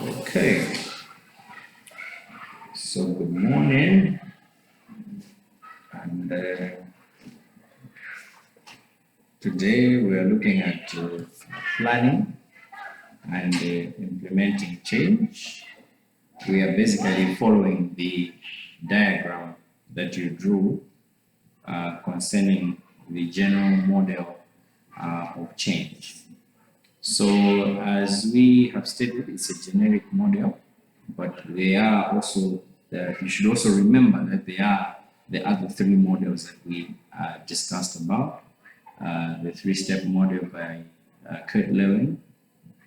Okay, so good morning, and today we are looking at planning and implementing change. We are basically following the diagram that you drew concerning the general model of change. So, as we have stated, it's a generic model, but they are also, you should also remember that they are the other three models that we discussed about. The three-step model by Kurt Lewin,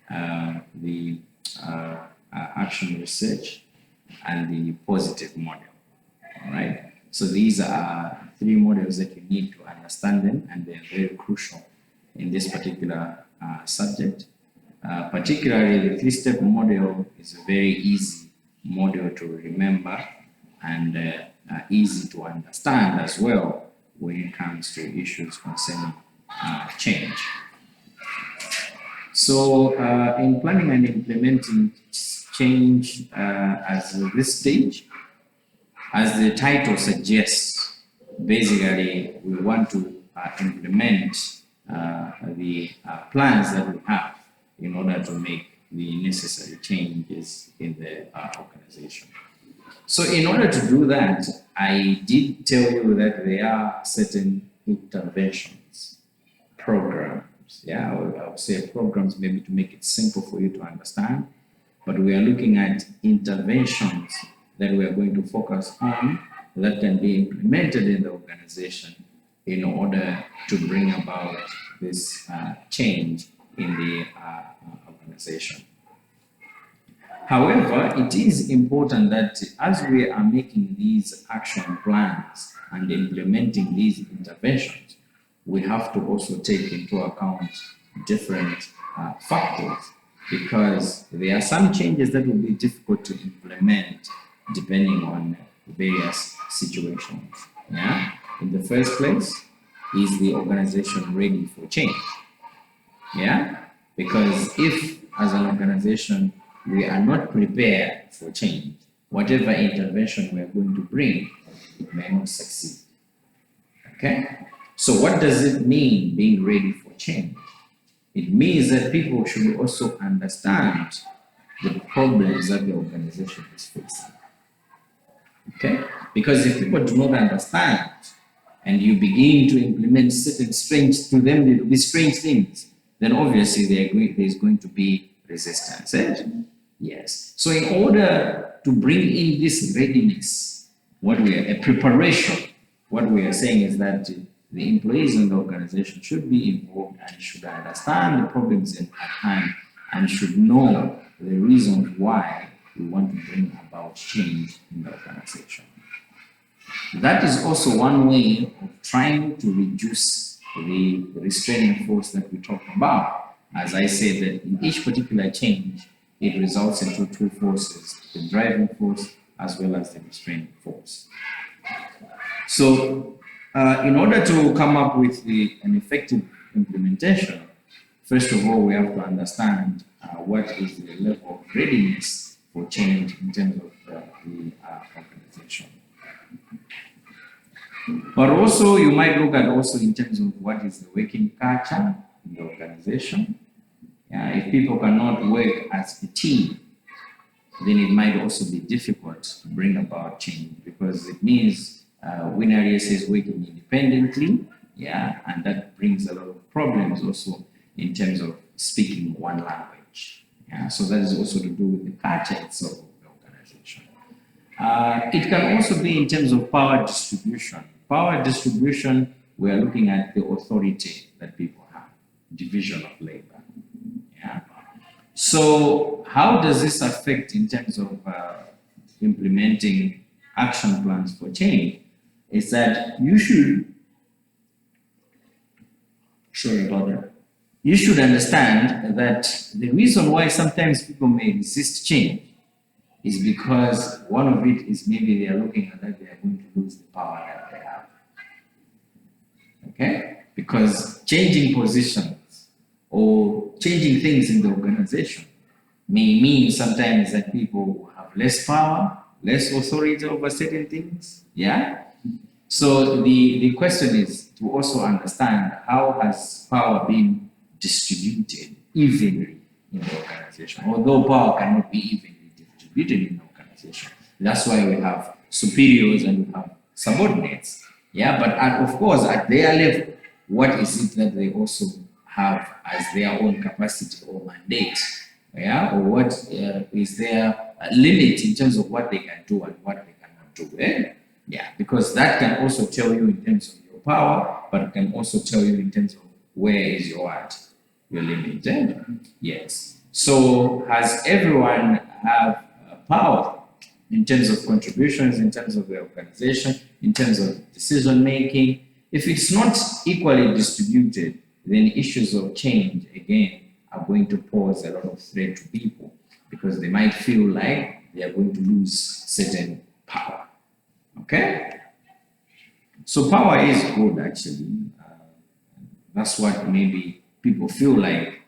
the action research, and the positive model. All right. So these are three models that you need to understand them, and they are very crucial in this particular subject. Particularly, the three-step model is a very easy model to remember and easy to understand as well when it comes to issues concerning change. So, in planning and implementing change as this stage, as the title suggests, basically we want to implement the plans that we have in order to make the necessary changes in the organization. So in order to do that, I did tell you that there are certain interventions, programs. Yeah, I would say programs maybe to make it simple for you to understand, but we are looking at interventions that we are going to focus on that can be implemented in the organization in order to bring about this change in the organization. However, it is important that as we are making these action plans and implementing these interventions, we have to also take into account different factors, because there are some changes that will be difficult to implement depending on various situations. Yeah? In the first place, is the organization ready for change? Yeah? Because if, as an organization, we are not prepared for change, whatever intervention we are going to bring, it may not succeed. Okay? So what does it mean, being ready for change? It means that people should also understand the problems that the organization is facing. Okay? Because if people do not understand and you begin to implement certain strange, to them it will be strange things, then obviously there's going to be resistance. Right? Yes. So in order to bring in this readiness, a preparation, what we are saying is that the employees in the organization should be involved and should understand the problems at hand and should know the reasons why we want to bring about change in the organization. That is also one way of trying to reduce the restraining force that we talk about. As I said, that in each particular change, it results into two forces, the driving force as well as the restraining force. So, in order to come up with an effective implementation, first of all, we have to understand what is the level of readiness for change in terms of the organization. But also, you might look at also in terms of what is the working culture in the organization. If people cannot work as a team, then it might also be difficult to bring about change, because it means Winaries is working independently, and that brings a lot of problems also in terms of speaking one language. So that is also to do with the culture itself of the organization. It can also be in terms of power distribution. Power distribution, we are looking at the authority that people have, division of labor. So how does this affect in terms of implementing action plans for change? Is that you should understand that the reason why sometimes people may resist change is because one of it is maybe they are looking at that they are going to lose the power that they have. Okay? Because changing positions or changing things in the organization may mean sometimes that people have less power, less authority over certain things. Yeah. So the question is to also understand how has power been distributed evenly in the organization. Although power cannot be evenly distributed in the organization, that's why we have superiors and we have subordinates. Yeah, but of course at their level, what is it that they also have as their own capacity or mandate? Yeah, or what is their limit in terms of what they can do and what they cannot do? Eh? Yeah, because that can also tell you in terms of your power, but it can also tell you in terms of where is your what, your limit. Eh? Yes. So has everyone have power in terms of contributions, in terms of the organization, in terms of decision making? If it's not equally distributed, then issues of change again are going to pose a lot of threat to people because they might feel like they are going to lose certain power. Okay? So power is good actually. That's what maybe people feel like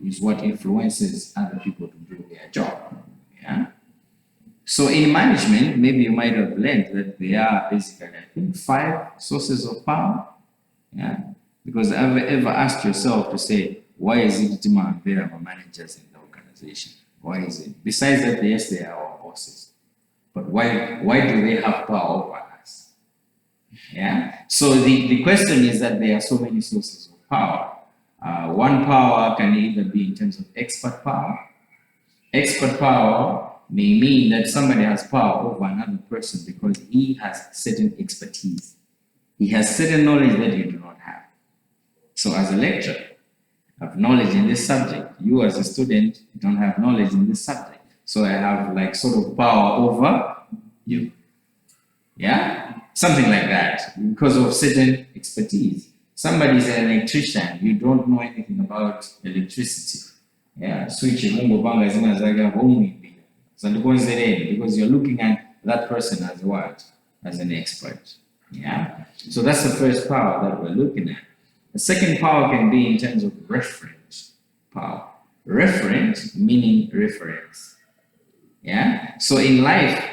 is what influences other people to do their job. Yeah. So in management, maybe you might have learned that there are basically, I think, 5 sources of power. Yeah. Because I've ever asked yourself to say, why is it there are managers in the organization? Why is it? Besides that, yes, they are our bosses. But why do they have power over us? Yeah. So the question is that there are so many sources of power. One power can either be in terms of expert power. Expert power may mean that somebody has power over another person because he has certain expertise. He has certain knowledge that you do not have. So as a lecturer, I have knowledge in this subject. You as a student don't have knowledge in this subject. So I have like sort of power over you. Yeah? Something like that because of certain expertise. Somebody is an electrician, you don't know anything about electricity. Yeah, switch because you're looking at that person as what? As an expert. Yeah. So that's the first power that we're looking at. The second power can be in terms of reference power. Reference meaning reference. Yeah. So in life,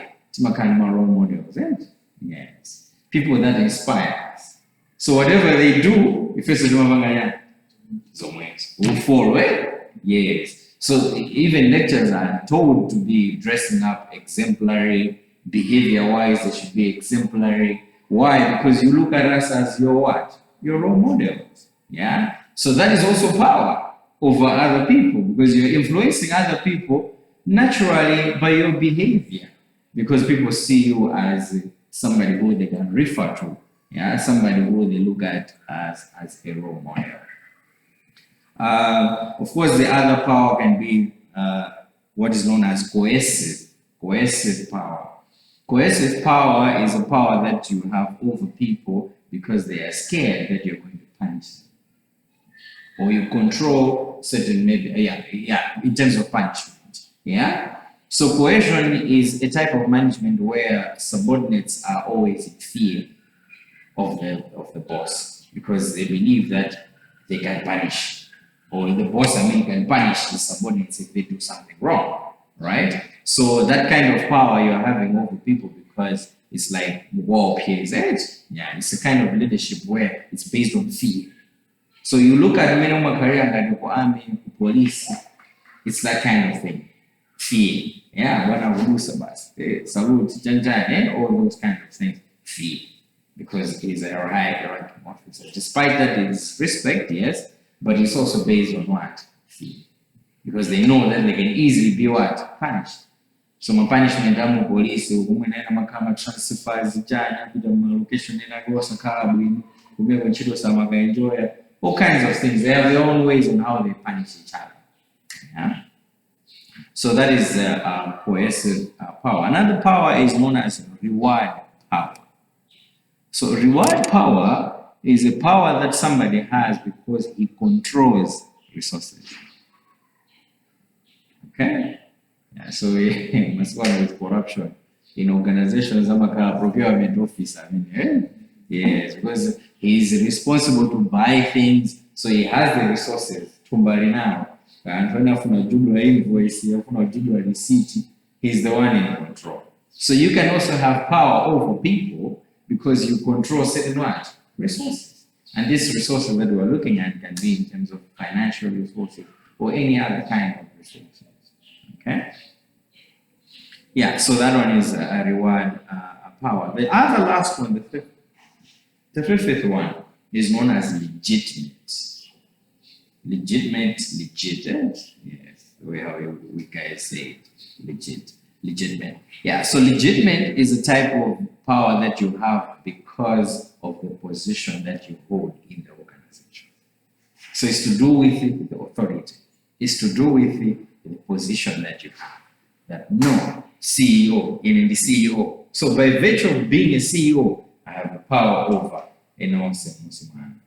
role models, right? Yes. People that inspire us. So whatever they do, if it's will follow it. Yes. So even lecturers are told to be dressing up exemplary, behavior-wise, they should be exemplary. Why? Because you look at us as your what? Your role models. Yeah. So that is also power over other people because you're influencing other people naturally by your behavior because people see you as somebody who they can refer to. Yeah, somebody who they look at as a role model. Of course, the other power can be what is known as coercive power. Coercive power is a power that you have over people because they are scared that you're going to punish them. Or you control certain, maybe, in terms of punishment. Yeah? So coercion is a type of management where subordinates are always in fear of the boss because they believe that they can punish, or the boss can punish the subordinates if they do something wrong, right? So that kind of power you're having over people because it's like war peers. Yeah, it's a kind of leadership where it's based on fear. So you look at my career and army, police, it's that kind of thing. Fear. Yeah, when I do salute, all those kind of things. Fear. Because he's a high-ranking officer. Despite that, it's respect, yes, but it's also based on what? Fear. Because they know that they can easily be what? Punished. So my punishment, I'm a police, women and I'm transfers, location enjoy all kinds of things. They have their own ways on how they punish each other. Yeah? So that is coercive power. Another power is known as reward power. So reward power is a power that somebody has because he controls resources. Okay? Yeah, so we must go with corruption in organizations. I'm a procurement officer. Yes, because he is responsible to buy things, so he has the resources to buy now. and when afuna jumla invoice, afuna jumla receipt, he's the one in control. So you can also have power over people because you control certain what? Resources. And these resources that we're looking at can be in terms of financial resources or any other kind of resources. Okay? Yeah, so that one is a reward power. The other last one, the fifth one, is known as legitimate. Legitimate, yes, the way how we guys say it, legitimate. Yeah, so legitimate is a type of power that you have because of the position that you hold in the organization. So it's to do with the authority. It's to do with the position that you have. That no, CEO, in the CEO. So by virtue of being a CEO, I have the power over man.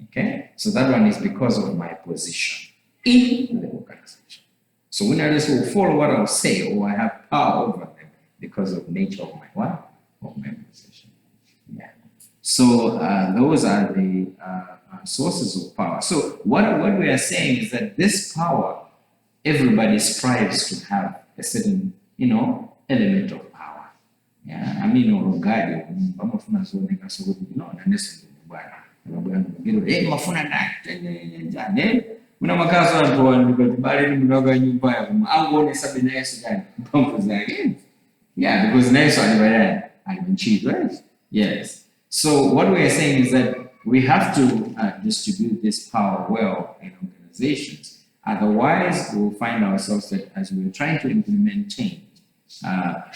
Okay? So that one is because of my position in the organization. So when I just will follow what I'll say, or I have power over them because of nature of my what? Of my position. Yeah. So those are the sources of power. So what we are saying is that this power, everybody strives to have a certain, element of power. Yeah, I mean, Rogadi, Bamafuna Zoneka Sogo, mafuna na una makazo watu wanibali mdogo nyumba ya au sabi na Yesu gani pampu zake. Yeah, because na Yesu alibanchi, right? Yes. So what we are saying is that we have to distribute this power well in organizations. Otherwise, we'll find ourselves that as we're trying to implement change,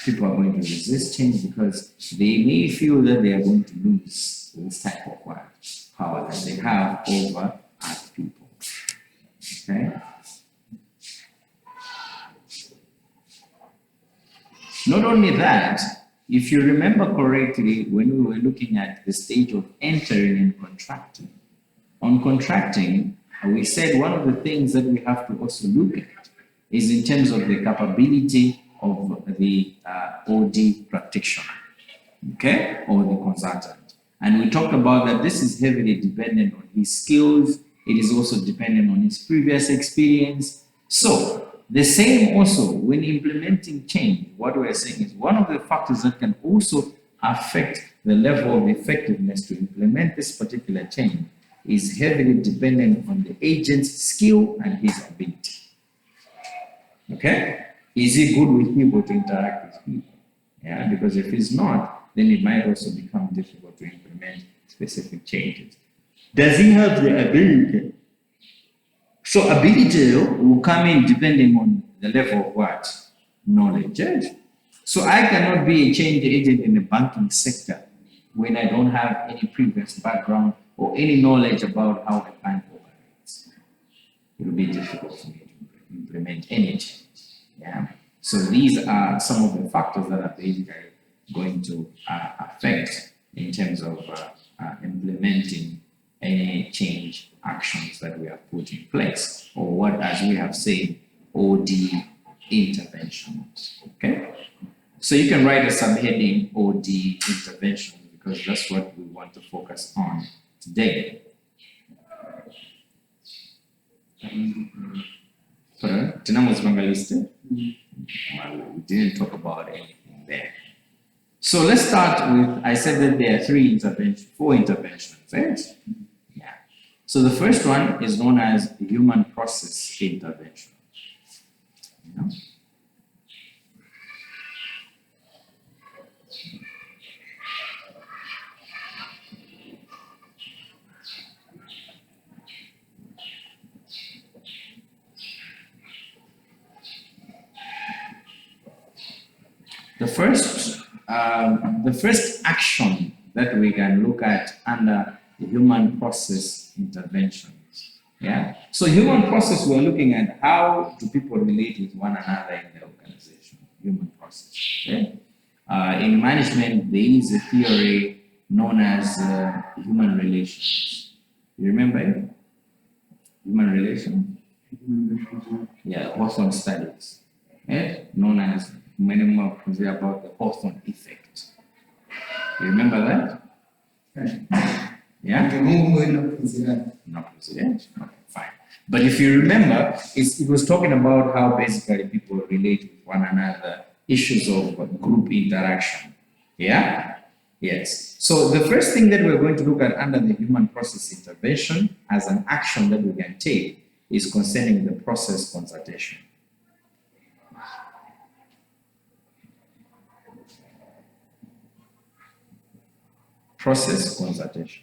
people are going to resist change because they may feel that they are going to lose this type of power that they have over other people. Okay? Not only that, if you remember correctly, when we were looking at the stage of entering and contracting, on contracting, we said one of the things that we have to also look at is in terms of the capability of the OD practitioner, okay, or the consultant. And we talked about that this is heavily dependent on his skills. It is also dependent on his previous experience. So the same also when implementing change, what we're saying is one of the factors that can also affect the level of effectiveness to implement this particular change is heavily dependent on the agent's skill and his ability. Okay? Is he good with people to interact with people? Yeah, because if he's not, then it might also become difficult to implement specific changes. Does he have the ability? So ability will come in depending on the level of what? Knowledge. So I cannot be a change agent in the banking sector when I don't have any previous background or any knowledge about how a bank operates. It will be difficult for me to implement any change. Yeah. So these are some of the factors that are basically going to affect in terms of implementing any change actions that we have put in place, or what, as we have said, OD interventions. Okay. So you can write a subheading OD intervention because that's what we want to focus on today. We didn't talk about anything there. So let's start with, I said that there are four interventions, right? Yeah. So the first one is known as human process intervention. Yeah. The first action that we can look at under the human process interventions. Yeah. So human process, we're looking at how do people relate with one another in the organization. Human process. Okay? In management, there is a theory known as human relations. You remember it? Human relation? Yeah, Hawthorne studies. Yeah? Known as many more about the Hawthorne effect. You remember that? Yeah? Not considered. Okay, fine. But if you remember, it was talking about how basically people relate with one another, issues of group interaction. Yeah? Yes. So the first thing that we're going to look at under the human process intervention as an action that we can take is concerning the process consultation. Process consultation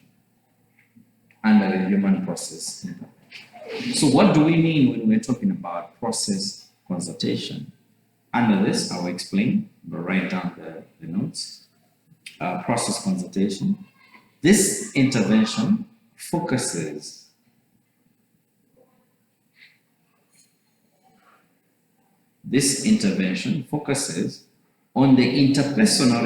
under the human process intervention. So what do we mean when we're talking about process consultation? Under this, I will explain, but write down the notes. Process consultation. This intervention focuses on the interpersonal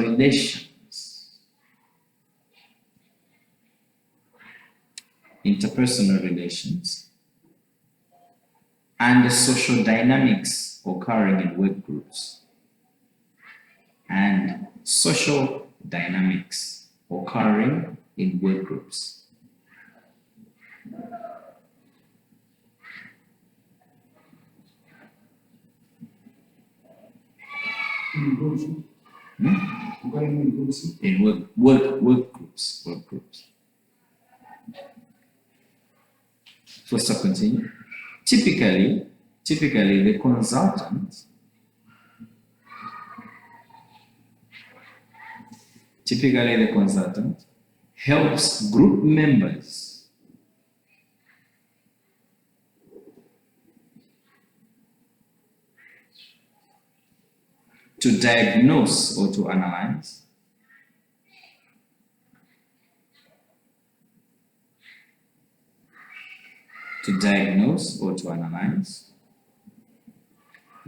relations and the social dynamics occurring in work groups in work groups. First, I'll continue. Typically, the consultant helps group members to diagnose or to analyze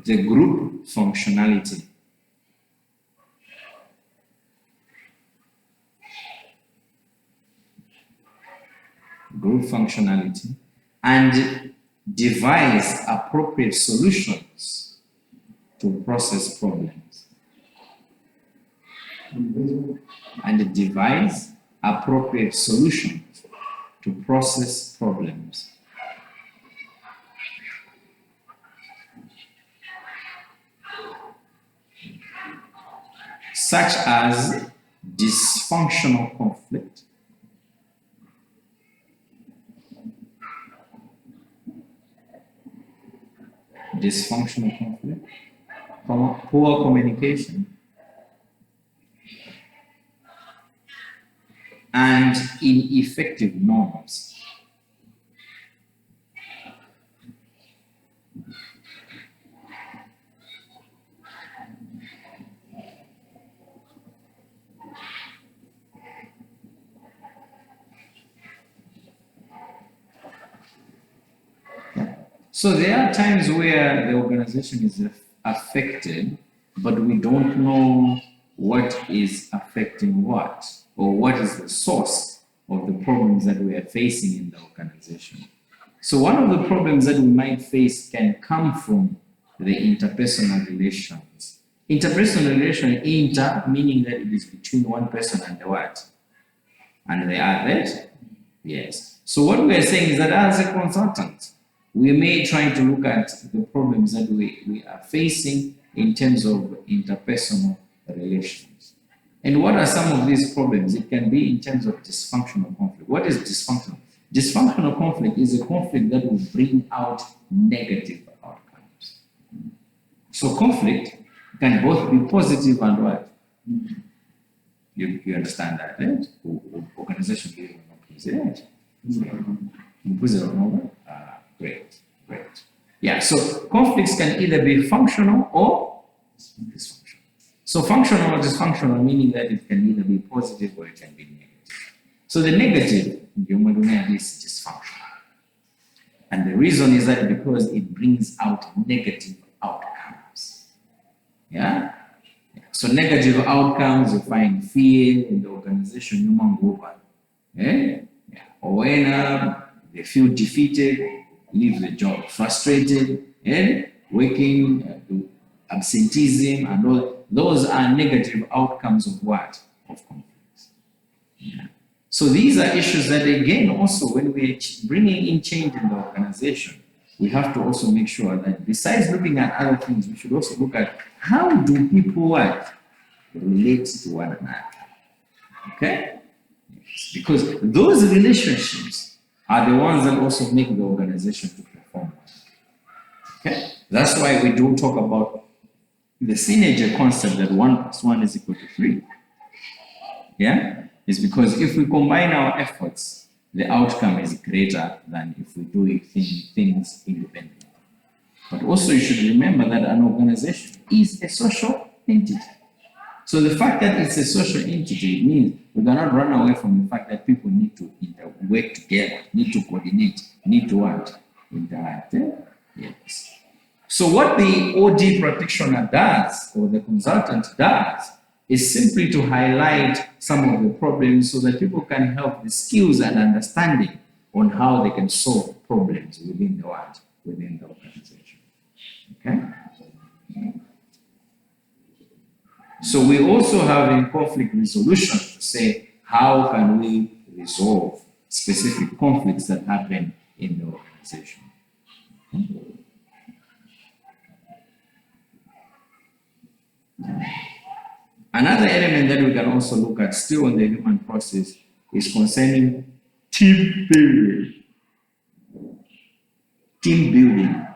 the group functionality and devise appropriate solutions to process problems. Such as dysfunctional conflict, poor communication, and ineffective norms. So there are times where the organization is affected, but we don't know what is affecting what, or what is the source of the problems that we are facing in the organization. So one of the problems that we might face can come from the interpersonal relations. Interpersonal relation, inter meaning that it is between one person and the what? And the other. Yes. So what we are saying is that as a consultant, we may try to look at the problems that we are facing in terms of interpersonal relations. And what are some of these problems? It can be in terms of dysfunctional conflict. What is dysfunctional? Dysfunctional conflict is a conflict that will bring out negative outcomes. So conflict can both be positive and what? You understand that, right? Organization great. Yeah, so conflicts can either be functional or dysfunctional. So functional or dysfunctional meaning that it can either be positive or it can be negative. So the negative is dysfunctional. And the reason is that because it brings out negative outcomes. Yeah? So negative outcomes, you find fear in the organization, or when they feel defeated, leave the job frustrated, and working, absenteeism, and all. Those are negative outcomes of what? Of conflicts. Yeah. So these are issues that, again, also when we're bringing in change in the organization, we have to also make sure that besides looking at other things, we should also look at how do people what relate to one another. Okay? Because those relationships are the ones that also make the organization to perform. Okay? That's why we do talk about the synergy concept that 1 plus 1 is equal to 3. Yeah? It's because if we combine our efforts, the outcome is greater than if we do things independently. But also you should remember that an organization is a social entity. So the fact that it's a social entity means we cannot run away from the fact that people need to work together, need to coordinate, need to what? Interact. Yes. So what the OD practitioner does, or the consultant does, is simply to highlight some of the problems so that people can have the skills and understanding on how they can solve problems within the what? Within the organization. Okay? So we also have in conflict resolution to say, how can we resolve specific conflicts that happen in the organization? Another element that we can also look at still in the human process is concerning team building. Team building.